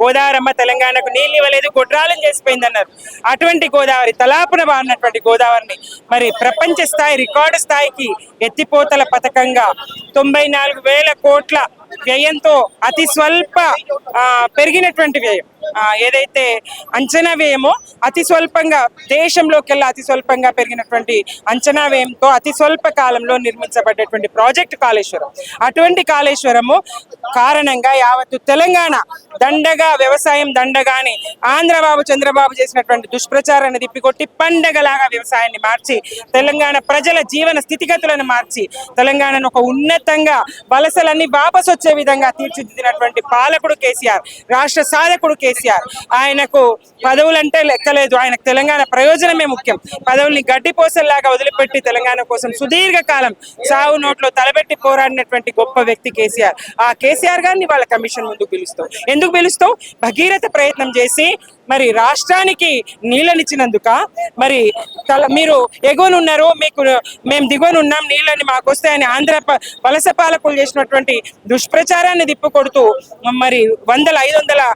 గోదావరమ్మ తెలంగాణకు నీళ్ళు ఇవ్వలేదు, గొడ్రాలను చేసిపోయిందన్నారు. అటువంటి గోదావరి, తలాపున బారినటువంటి గోదావరిని మరి ప్రపంచ స్థాయి రికార్డు స్థాయికి ఎత్తిపోతల పథకంగా 94,000 కోట్ల వ్యయంతో అతి స్వల్ప పెరిగినటువంటి వ్యయం, ఏదైతే అంచనా వ్యయమో అతి స్వల్పంగా, దేశంలోకెల్లా అతి స్వల్పంగా పెరిగినటువంటి అంచనా వ్యయంతో అతి స్వల్ప కాలంలో నిర్మించబడ్డటువంటి ప్రాజెక్టు కాళేశ్వరం. అటువంటి కాళేశ్వరము కారణంగా యావత్తు తెలంగాణ దండగా, వ్యవసాయం దండగాని ఆంధ్రబాబు చంద్రబాబు చేసినటువంటి దుష్ప్రచారాన్ని తిప్పికొట్టి పండగలాగా వ్యవసాయాన్ని మార్చి తెలంగాణ ప్రజల జీవన స్థితిగతులను మార్చి తెలంగాణను ఒక ఉన్నతంగా వలసలన్నీ వాపసు వచ్చే విధంగా తీర్చిదిద్దినటువంటి పాలకుడు కేసీఆర్, రాష్ట్ర సాధకుడు కేసీఆర్. ఆయనకు పదవులంటే లెక్కలేదు, ఆయనకు తెలంగాణ ప్రయోజనమే ముఖ్యం. పదవుల్ని గడ్డిపోసల్లాగా వదిలిపెట్టి తెలంగాణ కోసం సుదీర్ఘకాలం సావు నోట్లో తలబెట్టి పోరాడినటువంటి గొప్ప వ్యక్తి కేసీఆర్. ఆ కేసీఆర్ గారిని వాళ్ళ కమిషన్ ముందుకు పిలుస్తాం. ఎందుకు పిలుస్తాం? భగీరథ ప్రయత్నం చేసి మరి రాష్ట్రానికి నీళ్ళనిచ్చినందుక, మరి మీరు ఎగువనున్నారు, మీకు మేము దిగువనున్నాం, నీళ్ళని మాకు వస్తాయని ఆంధ్ర వలస పాలకులు చేసినటువంటి దుష్ప్రచారాన్ని తిప్పికొడుతూ మరి 500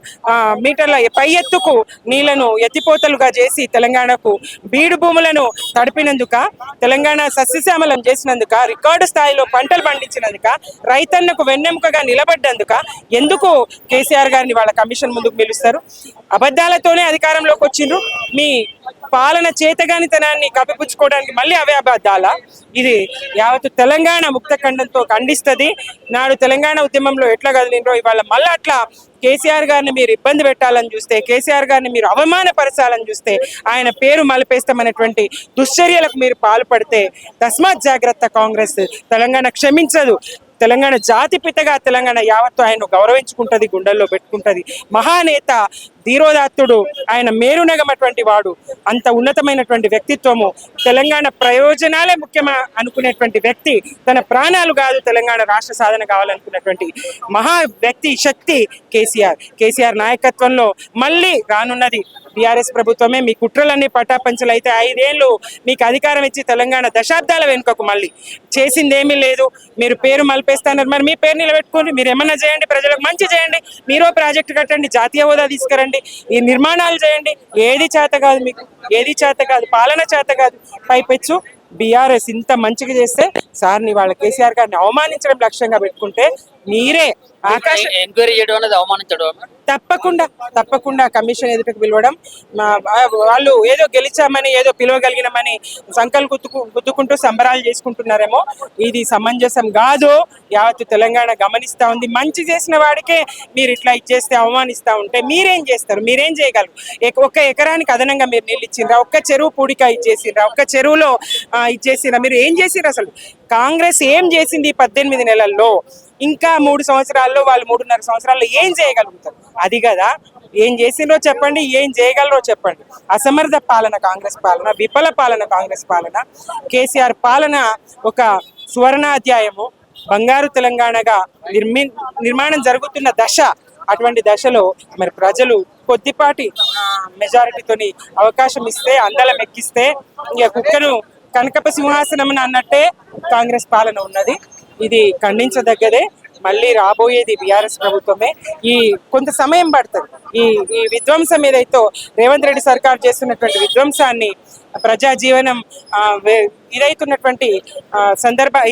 మీటర్ల పై ఎత్తుకు నీళ్లను ఎత్తిపోతలుగా చేసి తెలంగాణకు బీడు భూములను తడిపినందుక, తెలంగాణ సస్యశ్యామలం చేసినందుక, రికార్డు స్థాయిలో పంటలు పండించినందుక, రైతన్నకు వెన్నెముకగా నిలబడ్డందుక ఎందుకు కేసీఆర్ గారిని వాళ్ళ కమిషన్ ముందుకు పిలుస్తారు? అబద్ధాలతోనే అధికారంలోకి వచ్చిండ్రు. మీ పాలన చేతగానితనాన్ని కప్పిపుచ్చుకోవడానికి మళ్ళీ అవే అబద్ధాలా? ఇది యావత్తు తెలంగాణ ముక్త ఖండంతో ఖండిస్తుంది. నాడు తెలంగాణ ఉద్యమంలో ఎట్లా కదిలిండ్రో ఇవాళ మళ్ళీ అట్లా కేసీఆర్ గారిని మీరు ఇబ్బంది పెట్టాలని చూస్తే, కేసీఆర్ గారిని మీరు అవమానపరచాలని చూస్తే, ఆయన పేరు మలిపేస్తామనేటువంటి దుశ్చర్యలకు మీరు పాల్పడితే తస్మాత్ జాగ్రత్త, కాంగ్రెస్ తెలంగాణ క్షమించదు. తెలంగాణ జాతిపితగా తెలంగాణ యావత్తు ఆయన గౌరవించుకుంటది, గుండెల్లో పెట్టుకుంటది. మహానేత, ధీరోదాత్తుడు, ఆయన మేరునగమటువంటి వాడు, అంత ఉన్నతమైనటువంటి వ్యక్తిత్వము, తెలంగాణ ప్రయోజనాలే ముఖ్యమా అనుకునేటువంటి వ్యక్తి, తన ప్రాణాలు కాదు తెలంగాణ రాష్ట్ర సాధన కావాలనుకున్నటువంటి మహా వ్యక్తి, శక్తి కేసీఆర్ నాయకత్వంలో మళ్ళీ రానున్నది బీఆర్ఎస్ ప్రభుత్వమే. మీ కుట్రలన్నీ పటాపంచలైతే 5 ఏళ్ళు మీకు అధికారం ఇచ్చి తెలంగాణ దశాబ్దాల వెనుకకు మళ్ళీ చేసిందేమీ లేదు. మీరు పేరు మలిపేస్తున్నారు, మరి మీ పేరు నిలబెట్టుకోండి, మీరు ఏమన్నా చేయండి, ప్రజలకు మంచి చేయండి, మీరో ప్రాజెక్టు కట్టండి, జాతీయ హోదా తీసుకురండి, ఈ నిర్మాణాలు చేయండి. ఏది చేత కాదు మీకు, ఏది చేత కాదు, పాలన చేత కాదు. పైపెచ్చు బీఆర్ఎస్ ఇంత మంచిగా చేస్తే సార్ని వాళ్ళ కేసీఆర్ గారిని అవమానించడం లక్ష్యంగా పెట్టుకుంటే మీరే ఎంక్వైరీ చేయడం అనేది అవమానించడం. తప్పకుండా కమిషన్ ఎదుటకు పిలవడం, వాళ్ళు ఏదో గెలిచామని, ఏదో పిలవగలిగినామని సంకలు గుద్దుకుంటూ సంబరాలు చేసుకుంటున్నారేమో. ఇది సమంజసం కాదు. యావత్తు తెలంగాణ గమనిస్తా ఉంది. మంచి చేసిన వాడికే మీరు ఇట్లా ఇచ్చేస్తే, అవమానిస్తా ఉంటే మీరేం చేస్తారు? మీరేం చేయగలరు? 1 ఎకరానికి అదనంగా మీరు నీళ్ళు ఇచ్చిండ్రా? 1 చెరువు పూడిక ఇచ్చేసిండ్రా? 1 చెరువులో ఇచ్చేసిండ్రా? మీరు ఏం చేసిండ్రు? అసలు కాంగ్రెస్ ఏం చేసింది 18 నెలల్లో? ఇంకా 3 సంవత్సరాల్లో, వాళ్ళు 3.5 సంవత్సరాల్లో ఏం చేయగలుగుతారు? అది కదా, ఏం చేసిండ్రో చెప్పండి, ఏం చేయగలరో చెప్పండి. అసమర్థ పాలన కాంగ్రెస్ పాలన, విఫల పాలన కాంగ్రెస్ పాలన. కేసీఆర్ పాలన ఒక సువర్ణాధ్యాయము, బంగారు తెలంగాణగా నిర్మాణం జరుగుతున్న దశ. అటువంటి దశలో మరి ప్రజలు కొద్దిపాటి మెజారిటీతోని అవకాశం ఇస్తే, అందలం ఎక్కిస్తే, ఇక కుక్కను కనకప సింహాసనం అన్నట్టే కాంగ్రెస్ పాలన ఉన్నది. ఇది ఖండించదగ్గదే. మళ్ళీ రాబోయేది బీఆర్ఎస్ ప్రభుత్వమే. ఈ కొంత సమయం పడుతుంది. ఈ విధ్వంసం ఏదైతే రేవంత్ రెడ్డి సర్కార్ చేస్తున్నటువంటి విధ్వంసాన్ని, ప్రజా జీవనం ఇదైతున్నటువంటి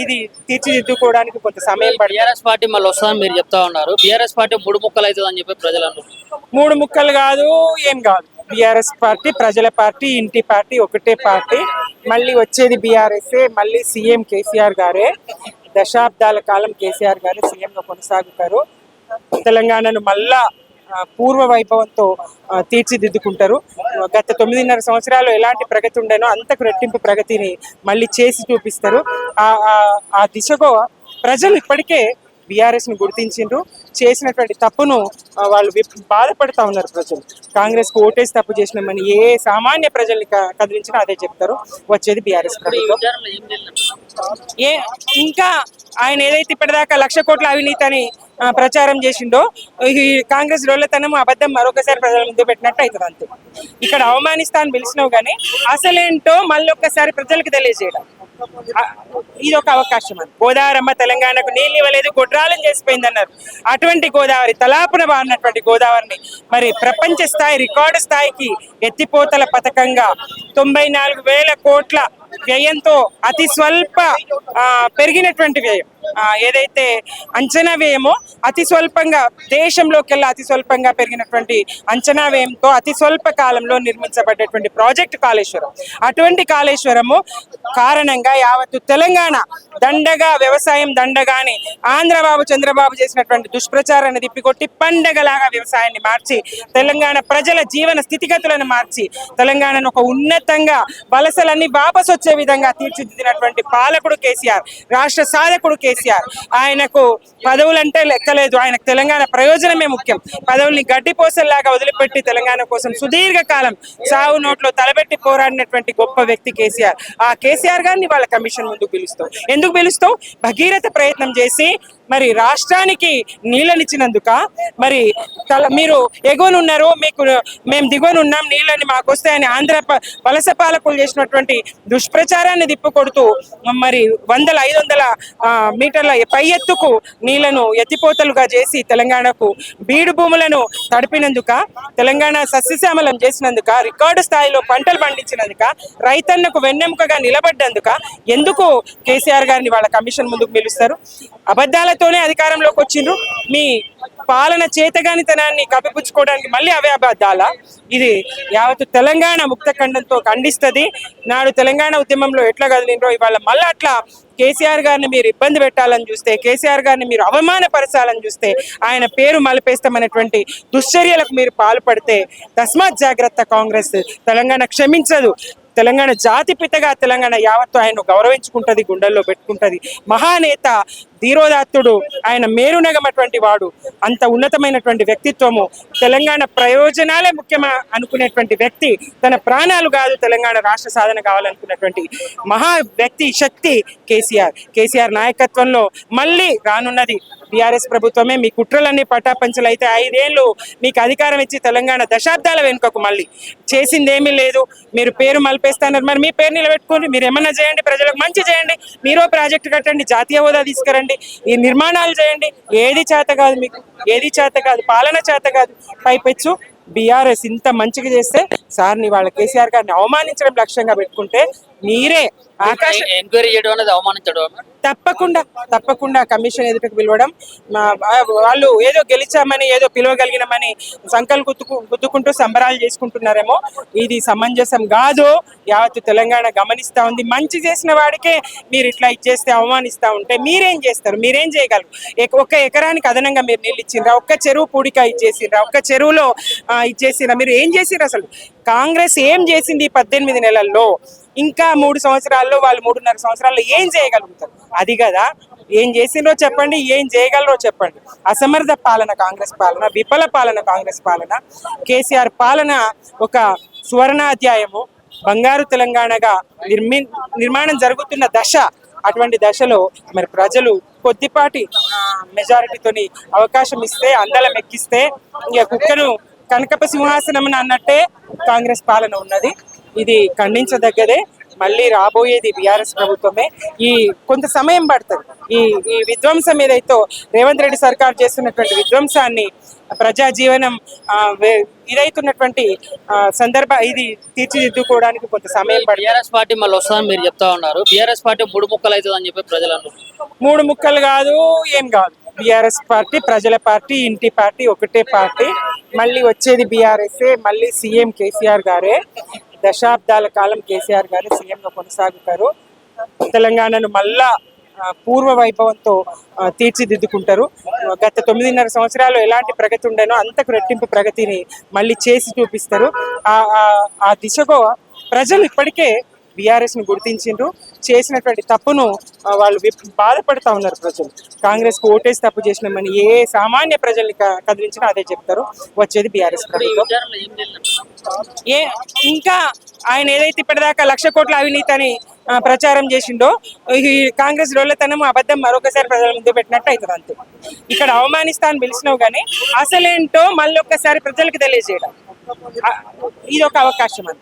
ఇది తీర్చిదిద్దుకోవడానికి కొంత సమయం పడుతుంది. బీఆర్ఎస్ పార్టీ మళ్ళీ వస్తుందని మీరు చెప్తా ఉన్నారు. బీఆర్ఎస్ పార్టీ 3 ముక్కలు అవుతుంది అని చెప్పి ప్రజలు అంటారు. 3 ముక్కలు కాదు, ఏం కాదు. బీఆర్ఎస్ పార్టీ ప్రజల పార్టీ, ఇంటి పార్టీ, ఒకటే పార్టీ. మళ్ళీ వచ్చేది బీఆర్ఎస్ఏ. మళ్ళీ సీఎం కేసీఆర్ గారే. దశాబ్దాల కాలం కేసీఆర్ గారు సీఎంగా కొనసాగుతారు. తెలంగాణను మళ్ళా పూర్వ వైభవంతో తీర్చిదిద్దుకుంటారు. గత 9.5 సంవత్సరాలు ఎలాంటి ప్రగతి ఉండేనో అంతకు రెట్టింపు ప్రగతిని మళ్ళీ చేసి చూపిస్తారు. ఆ దిశగా ప్రజలు ఇప్పటికే బీఆర్ఎస్ ను గుర్తించిండ్రు. చేసినటువంటి తప్పును వాళ్ళు బాధపడతా ఉన్నారు ప్రజలు. కాంగ్రెస్ కు ఓటేసి తప్పు చేసినామని ఏ సామాన్య ప్రజల్ని కదిలించినా అదే చెప్తారు. వచ్చేది బీఆర్ఎస్ ప్రభుత్వం. ఇంకా ఆయన ఏదైతే ఇప్పటిదాకా 1,00,000 కోట్ల అవినీతి అని ప్రచారం చేసిండో, ఈ కాంగ్రెస్ డొల్లతనం, అబద్ధం మరొకసారి ప్రజల ముందు పెట్టినట్టు అవుతుంది. అంతే. ఇక్కడ అవమానిస్తా అని పిలిచినావు కానీ అసలేంటో మళ్ళీ ఒక్కసారి ప్రజలకు తెలియజేయడం. ఇది ఒక అవకాశం అని గోదావరమ్మ తెలంగాణకు నీళ్ళు ఇవ్వలేదు, గొడ్రాలను చేసిపోయిందన్నారు. అటువంటి గోదావరి తలాపున బారినటువంటి గోదావరిని మరి ప్రపంచ స్థాయి రికార్డు స్థాయికి ఎత్తిపోతల పథకంగా 94,000 కోట్ల వ్యయంతో అతి స్వల్ప పెరిగినటువంటి వ్యయం ఏదైతే అంచనా వ్యయమో అతి స్వల్పంగా దేశంలోకెల్లా అతి స్వల్పంగా పెరిగినటువంటి అంచనా వ్యయంతో అతి స్వల్ప కాలంలో నిర్మించబడ్డటువంటి ప్రాజెక్టు కాళేశ్వరం. అటువంటి కాళేశ్వరము కారణంగా యావత్తు తెలంగాణ దండగా వ్యవసాయం దండగాని ఆంధ్రబాబు చంద్రబాబు చేసినటువంటి దుష్ప్రచారాన్ని తిప్పికొట్టి పండగలాగా వ్యవసాయాన్ని మార్చి తెలంగాణ ప్రజల జీవన స్థితిగతులను మార్చి తెలంగాణను ఒక ఉన్నతంగా వలసలన్నీ వాపసు వచ్చే విధంగా తీర్చిదిద్దినటువంటి పాలకుడు కేసీఆర్, రాష్ట్ర సాధకుడు కేసీఆర్. ఆయనకు పదవులంటే లెక్కలేదు, ఆయనకు తెలంగాణ ప్రయోజనమే ముఖ్యం. పదవుల్ని గడ్డిపోసల్లాగా వదిలిపెట్టి తెలంగాణ కోసం సుదీర్ఘకాలం సాగు నోట్లో తలబెట్టి పోరాడినటువంటి గొప్ప వ్యక్తి కేసీఆర్. ఆ కేసీఆర్ గారిని వాళ్ళ కమిషన్ ముందుకు పిలుస్తాం. ఎందుకు పిలుస్తాం? భగీరథ ప్రయత్నం చేసి మరి రాష్ట్రానికి నీళ్ళనిచ్చినందుక మరి మీరు ఎగువనున్నారు, మీకు మేము దిగువనున్నాం, నీళ్ళని మాకు వస్తాయని ఆంధ్ర వలస పాలకులు చేసినటువంటి దుష్ప్రచారాన్ని తిప్పికొడుతూ మరి 500 మీటర్ల పై ఎత్తుకు నీళ్లను ఎత్తిపోతలుగా చేసి తెలంగాణకు బీడు భూములను తడిపినందుక, తెలంగాణ సస్యశ్యామలం చేసినందుక, రికార్డు స్థాయిలో పంటలు పండించినందుక, రైతన్నకు వెన్నెముకగా నిలబడ్డందుక ఎందుకు కేసీఆర్ గారిని వాళ్ళ కమిషన్ ముందుకు పిలుస్తారు? అబద్ధాలతోనే అధికారంలోకి వచ్చిండ్రు. మీ పాలన చేతగానితనాన్ని కప్పిపుచ్చుకోవడానికి మళ్ళీ అవే అబద్ధాలా? ఇది యావత్తు తెలంగాణ ముక్తఖండంతో ఖండిస్తుంది. నాడు తెలంగాణ ఉద్యమంలో ఎట్లా కదిలిండ్రో ఇవాళ మళ్ళీ అట్లా కేసీఆర్ గారిని మీరు ఇబ్బంది పెట్టాలని చూస్తే, కేసీఆర్ గారిని మీరు అవమానపరచాలని చూస్తే, ఆయన పేరు మలిపేస్తామనేటువంటి దుశ్చర్యలకు మీరు పాల్పడితే తస్మాత్ జాగ్రత్త. కాంగ్రెస్ తెలంగాణ క్షమించదు. తెలంగాణ జాతి పితగా తెలంగాణ యావత్తు ఆయన గౌరవించుకుంటది, గుండెల్లో పెట్టుకుంటది. మహానేత, ధీరోదాత్తుడు, ఆయన మేరునగమటువంటి వాడు, అంత ఉన్నతమైనటువంటి వ్యక్తిత్వము, తెలంగాణ ప్రయోజనాలే ముఖ్యమా అనుకునేటువంటి వ్యక్తి, తన ప్రాణాలు కాదు తెలంగాణ రాష్ట్ర సాధన కావాలనుకున్నటువంటి మహా వ్యక్తి, శక్తి కేసీఆర్. కేసీఆర్ నాయకత్వంలో మళ్ళీ రానున్నది బీఆర్ఎస్ ప్రభుత్వమే. మీ కుట్రలన్నీ పటాపంచలైతే 5 ఏళ్ళు మీకు అధికారం ఇచ్చి తెలంగాణ దశాబ్దాల వెనుకకు మళ్ళీ చేసిందేమీ లేదు. మీరు పేరు మలిపేస్తున్నారు, మరి మీ పేరు నిలబెట్టుకోండి, మీరు ఏమన్నా చేయండి, ప్రజలకు మంచి చేయండి, మీరో ప్రాజెక్టు కట్టండి, జాతీయ హోదా తీసుకురండి, ఈ నిర్మాణాలు చేయండి. ఏది చేత కాదు మీకు, ఏది చేత కాదు, పాలన చేత కాదు. పైపెచ్చు బీఆర్ఎస్ ఇంత మంచిగా చేస్తే సార్ని వాళ్ళ కేసీఆర్ గారిని అవమానించడం లక్ష్యంగా పెట్టుకుంటే మీరే ఎంక్వైరీ చేయడం అనేది అవమానించడం. తప్పకుండా కమిషన్ ఎదుటకు పిలవడం. వాళ్ళు ఏదో గెలిచామని, ఏదో పిలవగలిగినామని సంకలు గుద్దుకుంటూ సంబరాలు చేసుకుంటున్నారేమో. ఇది సమంజసం కాదు. యావత్తు తెలంగాణ గమనిస్తా ఉంది. మంచి చేసిన వాడికే మీరు ఇట్లా ఇచ్చేస్తే, అవమానిస్తా ఉంటే మీరేం చేస్తారు? మీరేం చేయగలరు? 1 ఎకరానికి అదనంగా మీరు నీళ్ళు ఇచ్చిండ్రా? 1 చెరువు పూడిక ఇచ్చేసిండ్రా? 1 చెరువులో ఇచ్చేసిండ్రా? మీరు ఏం చేసిండ్రు? అసలు కాంగ్రెస్ ఏం చేసింది 18 నెలల్లో? ఇంకా 3 సంవత్సరాల్లో, వాళ్ళు 3.5 సంవత్సరాల్లో ఏం చేయగలుగుతారు? అది కదా. ఏం చేసిండ్రో చెప్పండి, ఏం చేయగలరో చెప్పండి. అసమర్థ పాలన కాంగ్రెస్ పాలన, విఫల పాలన కాంగ్రెస్ పాలన. కేసీఆర్ పాలన ఒక సువర్ణాధ్యాయము, బంగారు తెలంగాణగా నిర్మాణం జరుగుతున్న దశ. అటువంటి దశలో మరి ప్రజలు కొద్దిపాటి మెజారిటీతోని అవకాశం ఇస్తే, అందలం ఎక్కిస్తే, ఇక కుక్కను కనకప సింహాసనం అన్నట్టే కాంగ్రెస్ పాలన ఉన్నది. ఇది ఖండించదగ్గదే. మళ్ళీ రాబోయేది బీఆర్ఎస్ ప్రభుత్వమే. ఈ కొంత సమయం పడుతుంది. ఈ విధ్వంసం ఏదైతే రేవంత్ రెడ్డి సర్కార్ చేస్తున్నటువంటి విధ్వంసాన్ని, ప్రజా జీవనం ఇదైతున్నటువంటి ఇది తీర్చిదిద్దుకోవడానికి కొంత సమయం పడుతుంది. బీఆర్ఎస్ పార్టీ మళ్ళీ వస్తుందని మీరు చెప్తా ఉన్నారు. బీఆర్ఎస్ పార్టీ 3 ముక్కలు అవుతుంది అని చెప్పి ప్రజలు అంటారు. 3 ముక్కలు కాదు, ఏం కాదు. బీఆర్ఎస్ పార్టీ ప్రజల పార్టీ, ఇంటి పార్టీ, ఒకటే పార్టీ. మళ్ళీ వచ్చేది బీఆర్ఎస్. మళ్ళీ సీఎం కేసీఆర్ గారే. దశాబ్దాల కాలం కేసీఆర్ గారు సీఎంగా కొనసాగుతారు. తెలంగాణను మళ్ళా పూర్వ వైభవంతో తీర్చిదిద్దుకుంటారు. గత 9.5 సంవత్సరాలు ఎలాంటి ప్రగతి ఉండేనో అంతకు రెట్టింపు ప్రగతిని మళ్ళీ చేసి చూపిస్తారు. ఆ దిశగా ప్రజలు ఇప్పటికే బీఆర్ఎస్ ను గుర్తించిండ్రు. చేసినటువంటి తప్పును వాళ్ళు బాధపడతా ఉన్నారు ప్రజలు. కాంగ్రెస్ కు ఓటేసి తప్పు చేసినామని ఏ సామాన్య ప్రజల్ని కదిలించినా అదే చెప్తారు. వచ్చేది బీఆర్ఎస్ ప్రభుత్వం. ఇంకా ఆయన ఏదైతే ఇప్పటిదాకా 1,00,000 కోట్ల అవినీతి అని ప్రచారం చేసిండో, ఈ కాంగ్రెస్ రోళ్లతనం అబద్ధం మరొకసారి ప్రజల ముందు పెట్టినట్టు అవుతుంది. అంతే. ఇక్కడ అవమానిస్తా అని పిలిచినావు కానీ అసలేంటో మళ్ళీ ఒక్కసారి ప్రజలకు తెలియజేయడం ఇది ఒక అవకాశం అంతే.